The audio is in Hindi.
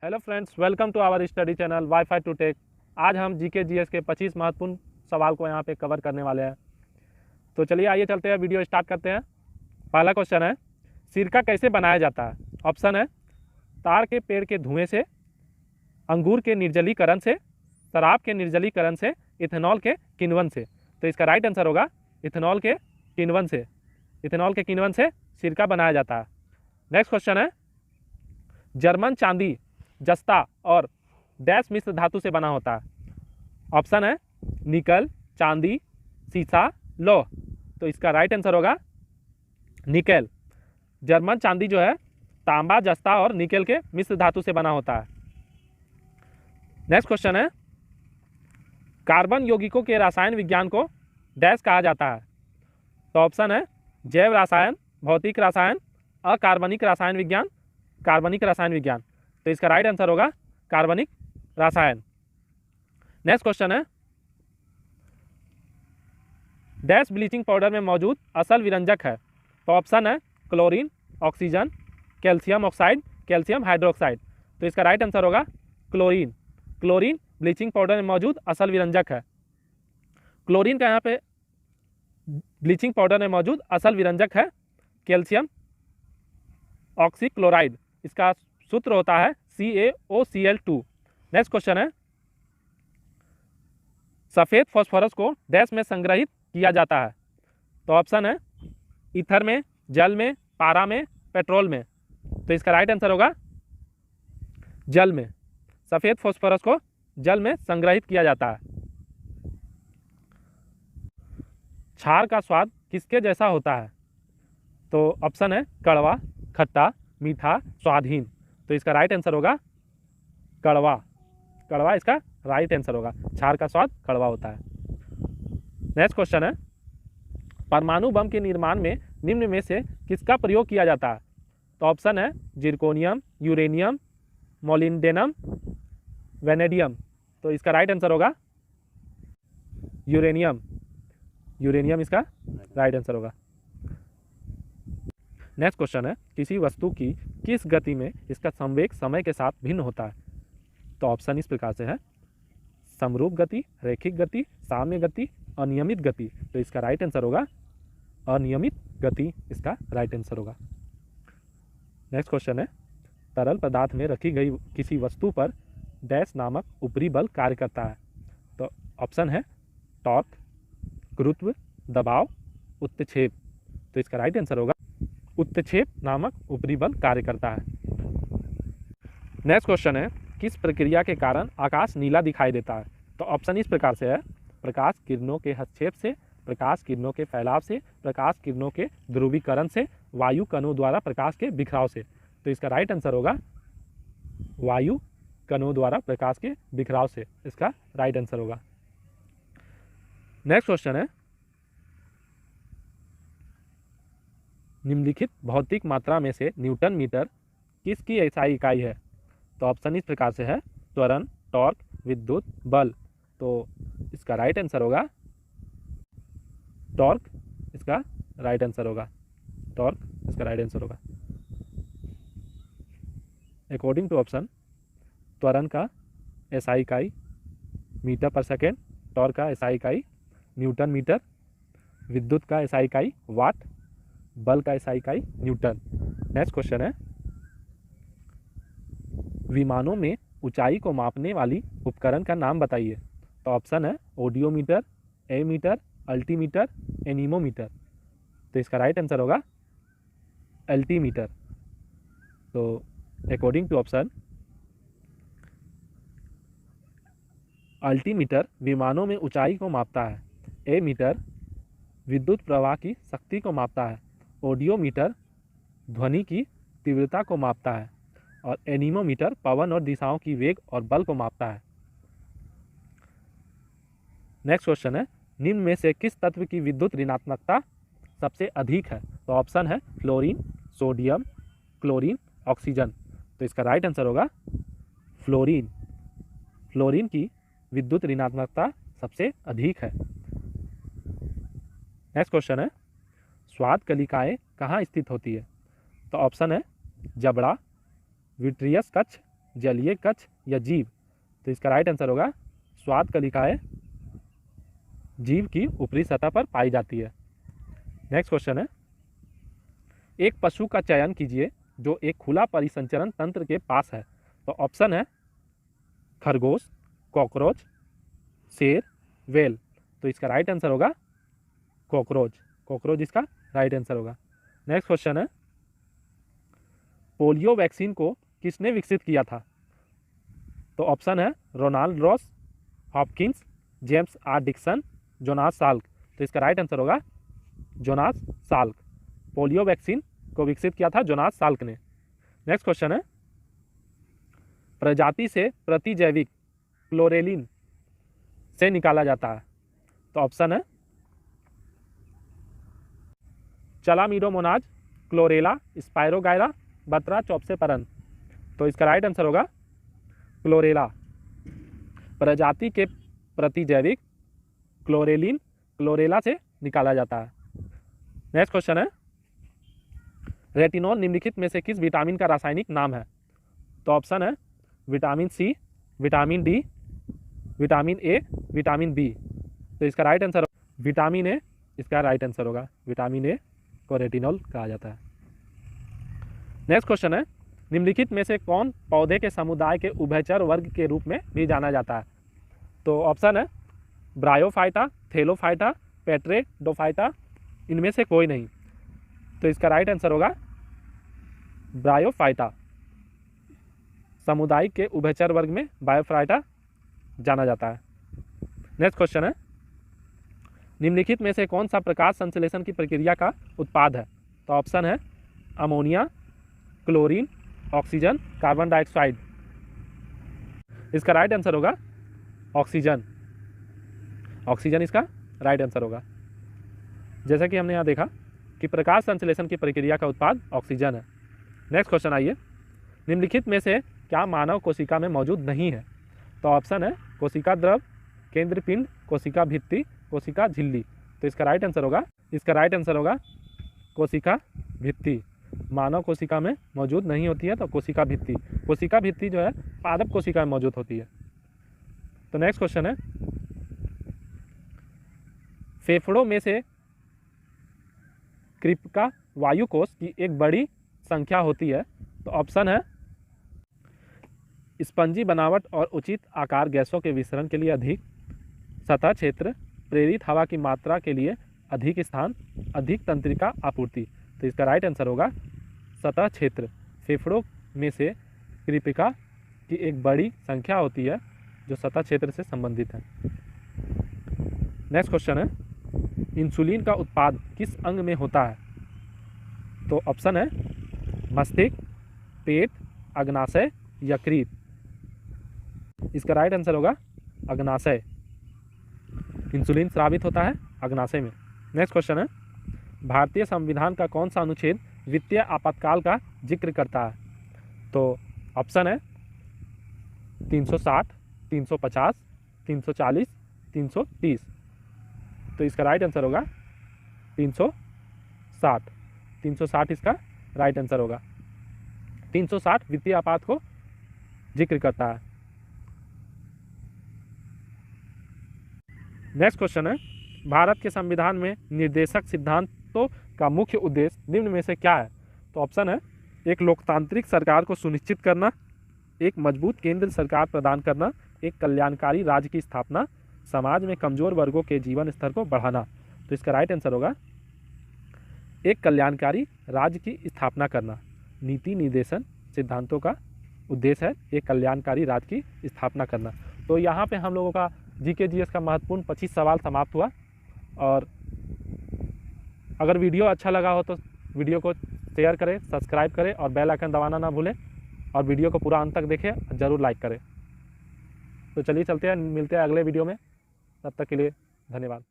Hello friends, welcome to our study channel wifi to tech. आज हम जीके जीएस के 25 महत्वपूर्ण सवाल को यहाँ पे कवर करने वाले हैं। तो चलिए आइए चलते हैं, वीडियो स्टार्ट करते हैं। पहला क्वेश्चन है, सिरका कैसे बनाया जाता है? ऑप्शन है ताड़ के पेड़ के धुएं से, अंगूर के निर्जलीकरण से, शराब के निर्जलीकरण से, इथेनॉल के किण्वन से। तो इसका राइट आंसर होगा इथेनॉल के किण्वन से। इथेनॉल के किण्वन से सिरका बनाया जाता है। नेक्स्ट क्वेश्चन है, जर्मन चांदी जस्ता और डैश मिश्र धातु से बना होता है। ऑप्शन है निकल, चांदी, सीसा, लौह। तो इसका राइट आंसर होगा निकेल। जर्मन चांदी जो है तांबा, जस्ता और निकेल के मिश्र धातु से बना होता है। नेक्स्ट क्वेश्चन है, कार्बन यौगिकों के रसायन विज्ञान को डैश कहा जाता है। तो ऑप्शन है जैव रसायन, भौतिक रसायन, अकार्बनिक रसायन विज्ञान, कार्बनिक रसायन विज्ञान। तो इसका राइट आंसर होगा कार्बनिक रसायन। नेक्स्ट क्वेश्चन है, डैश ब्लीचिंग पाउडर में मौजूद असल विरंजक है। तो ऑप्शन है chlorine, oxygen, calcium oxide, calcium hydroxide. तो इसका राइट आंसर होगा क्लोरीन। क्लोरीन ब्लीचिंग पाउडर में मौजूद असल विरंजक है। क्लोरीन का यहाँ पे ब्लीचिंग पाउडर में मौजूद असल विरंजक है कैल्शियम ऑक्सीक्लोराइड। इसका सूत्र होता है CaOCl2। नेक्स्ट क्वेश्चन है, सफेद फास्फोरस को डैश में संग्रहित किया जाता है। तो ऑप्शन है ईथर में, जल में, पारा में, पेट्रोल में। तो इसका राइट आंसर होगा जल में। सफेद फास्फोरस को जल में संग्रहित किया जाता है। क्षार का स्वाद किसके जैसा होता है? तो ऑप्शन है कड़वा, खट्टा, मीठा, स्वादहीन। तो इसका राइट आंसर होगा कड़वा। कड़वा इसका राइट आंसर होगा। क्षार का स्वाद कड़वा होता है। नेक्स्ट क्वेश्चन है, परमाणु बम के निर्माण में निम्न में से किसका प्रयोग किया जाता है? तो ऑप्शन है जिर्कोनियम, यूरेनियम, मोलिब्डेनम, वेनेडियम। तो इसका राइट आंसर होगा यूरेनियम। यूरेनियम इसका राइट आंसर होगा। नेक्स्ट क्वेश्चन है, किसी वस्तु की किस गति में इसका संवेग समय के साथ भिन्न होता है? तो ऑप्शन इस प्रकार से है समरूप गति, रैखिक गति, साम्य गति, अनियमित गति। तो इसका राइट आंसर होगा अनियमित गति। इसका राइट आंसर होगा। नेक्स्ट क्वेश्चन है, तरल पदार्थ में रखी गई किसी वस्तु पर डैश नामक ऊपरी बल कार्य करता है। तो ऑप्शन है टॉर्क, गुरुत्व, दबाव, उत्क्षेप। तो इसका राइट आंसर होगा उत्क्षेप नामक ऊपरी बल कार्य करता है। नेक्स्ट क्वेश्चन है, किस प्रक्रिया के कारण आकाश नीला दिखाई देता है? तो ऑप्शन इस प्रकार से है प्रकाश किरणों के हस्तक्षेप से, प्रकाश किरणों के फैलाव से, प्रकाश किरणों के ध्रुवीकरण से, वायु कणों द्वारा प्रकाश के बिखराव से। तो इसका राइट आंसर होगा वायु कणों द्वारा प्रकाश के बिखराव से। इसका राइट आंसर होगा। नेक्स्ट क्वेश्चन है, निम्नलिखित भौतिक मात्रा में से न्यूटन मीटर किसकी एसआई इकाई है? तो ऑप्शन इस प्रकार से है त्वरण, टॉर्क, विद्युत, बल। तो इसका राइट आंसर होगा टॉर्क। इसका राइट आंसर होगा टॉर्क। इसका राइट आंसर होगा। अकॉर्डिंग टू ऑप्शन, त्वरण का एसआई इकाई मीटर पर सेकेंड, टॉर्क का एसआई इकाई न्यूटन मीटर, विद्युत का एसआई इकाई वाट, बल का एसआई इकाई न्यूटन। नेक्स्ट क्वेश्चन है, विमानों में ऊंचाई को मापने वाली उपकरण का नाम बताइए। तो ऑप्शन है ओडियोमीटर, एमीटर, अल्टीमीटर, एनीमोमीटर। तो इसका राइट आंसर होगा अल्टीमीटर। तो अकॉर्डिंग टू ऑप्शन, अल्टीमीटर विमानों में ऊंचाई को मापता है, एमीटर विद्युत प्रवाह की शक्ति को मापता है, ऑडियोमीटर ध्वनि की तीव्रता को मापता है और एनीमोमीटर पवन और दिशाओं की वेग और बल को मापता है। नेक्स्ट क्वेश्चन है, निम्न में से किस तत्व की विद्युत ऋणात्मकता सबसे अधिक है? तो ऑप्शन है फ्लोरीन, सोडियम, क्लोरीन, ऑक्सीजन। तो इसका राइट आंसर होगा फ्लोरीन। फ्लोरीन की विद्युत ऋणात्मकता सबसे अधिक है। नेक्स्ट क्वेश्चन है, स्वाद कलिकाएं कहाँ स्थित होती है? तो ऑप्शन है जबड़ा, विट्रियस कक्ष, जलीय कच्छ या जीव? तो इसका राइट आंसर होगा स्वाद कलिकाएं जीव की ऊपरी सतह पर पाई जाती है। नेक्स्ट क्वेश्चन है, एक पशु का चयन कीजिए जो एक खुला परिसंचरण तंत्र के पास है। तो ऑप्शन है खरगोश, कॉकरोच, शेर, व्हेल। तो इसका राइट आंसर होगा कॉकरोच। कॉकरोच इसका राइट आंसर होगा। नेक्स्ट क्वेश्चन है, पोलियो वैक्सीन को किसने विकसित किया था? तो ऑप्शन है Ronald Ross Hopkins, James R Dixon, Jonas Salk. तो इसका राइट आंसर होगा जोनास साल्क। पोलियो वैक्सीन को विकसित किया था जोनास साल्क ने। नेक्स्ट क्वेश्चन है, प्रजाति से प्रतिजैविक क्लोरेलिन से निकाला जाता है। तो ऑप्शन है चलामिडोमोनाज, क्लोरेला, स्पायरोगायरा, बत्रा, चौप्सेपरन। तो इसका राइट आंसर होगा क्लोरेला। प्रजाति के प्रतिजैविक क्लोरेलिन क्लोरेला से निकाला जाता है। नेक्स्ट क्वेश्चन है, रेटिनॉल निम्नलिखित में से किस विटामिन का रासायनिक नाम है? तो ऑप्शन है vitamin C, vitamin D, vitamin A, vitamin B. तो इसका राइट आंसर विटामिन ए इसका राइट आंसर होगा। विटामिन ए को रेटिनॉल कहा जाता है। नेक्स्ट क्वेश्चन है, निम्नलिखित में से कौन पौधे के समुदाय के उभयचर वर्ग के रूप में भी जाना जाता है? तो ऑप्शन है ब्रायोफाइटा, थेलोफाइटा, पेट्रेडोफाइटा, इनमें से कोई नहीं। तो इसका राइट आंसर होगा ब्रायोफाइटा। समुदाय के उभयचर वर्ग में बायोफाइटा जाना जाता है। नेक्स्ट क्वेश्चन है, निम्नलिखित में से कौन सा प्रकाश संश्लेषण की प्रक्रिया का उत्पाद है? तो ऑप्शन है ammonia, chlorine, oxygen, carbon dioxide. इसका राइट आंसर होगा ऑक्सीजन। ऑक्सीजन इसका राइट आंसर होगा। जैसा कि हमने यहाँ देखा कि प्रकाश संश्लेषण की प्रक्रिया का उत्पाद ऑक्सीजन है। नेक्स्ट क्वेश्चन आइए, निम्नलिखित में से क्या मानव कोशिका में मौजूद नहीं है? तो ऑप्शन है कोशिका द्रव, केंद्रपिंड, कोशिका भित्ति, कोशिका झिल्ली। तो इसका राइट आंसर होगा कोशिका भित्ति। मानव कोशिका में मौजूद नहीं होती है, तो कोशिका भित्ति। कोशिका भित्ति जो है पादप कोशिका में मौजूद होती है। तो नेक्स्ट क्वेश्चन है, फेफड़ों में से कृपिका वायु कोश की एक बड़ी संख्या होती है। तो ऑप्शन है स्पंजी बनावट और उचित आकार, गैसों के विसरण के लिए अधिक सतह क्षेत्र, प्रेरित हवा की मात्रा के लिए अधिक स्थान, अधिक तंत्रिका आपूर्ति। तो इसका राइट आंसर होगा सतह क्षेत्र। फेफड़ों में से कृपिका की एक बड़ी संख्या होती है जो सतह क्षेत्र से संबंधित है। नेक्स्ट क्वेश्चन है, इंसुलिन का उत्पाद किस अंग में होता है? तो ऑप्शन है मस्तिष्क, पेट, अग्नाशय, यकृत। इसका राइट आंसर होगा अग्नाशय। इंसुलिन स्रावित होता है अग्नाशय में। नेक्स्ट क्वेश्चन है, भारतीय संविधान का कौन सा अनुच्छेद वित्तीय आपातकाल का जिक्र करता है? तो ऑप्शन है 360, 350, 340, 330। तो इसका राइट आंसर होगा 360। 360 इसका राइट आंसर होगा। 360 वित्तीय आपात को जिक्र करता है। नेक्स्ट क्वेश्चन है, भारत के संविधान में निर्देशक सिद्धांतों का मुख्य उद्देश्य निम्न में से क्या है? तो ऑप्शन है एक लोकतांत्रिक सरकार को सुनिश्चित करना, एक मजबूत केंद्र सरकार प्रदान करना, एक कल्याणकारी राज्य की स्थापना, समाज में कमजोर वर्गों के जीवन स्तर को बढ़ाना। तो इसका राइट आंसर होगा एक कल्याणकारी राज्य की स्थापना करना। नीति निर्देशन सिद्धांतों का उद्देश्य है एक कल्याणकारी राज्य की स्थापना करना। तो यहाँ पे हम लोगों का जीके जीएस का महत्वपूर्ण 25 सवाल समाप्त हुआ। और अगर वीडियो अच्छा लगा हो तो वीडियो को शेयर करें, सब्सक्राइब करें और बेल आइकन दबाना ना भूलें। और वीडियो को पूरा अंत तक देखें, ज़रूर लाइक करें। तो चलिए चलते हैं, मिलते हैं अगले वीडियो में। तब तक के लिए धन्यवाद।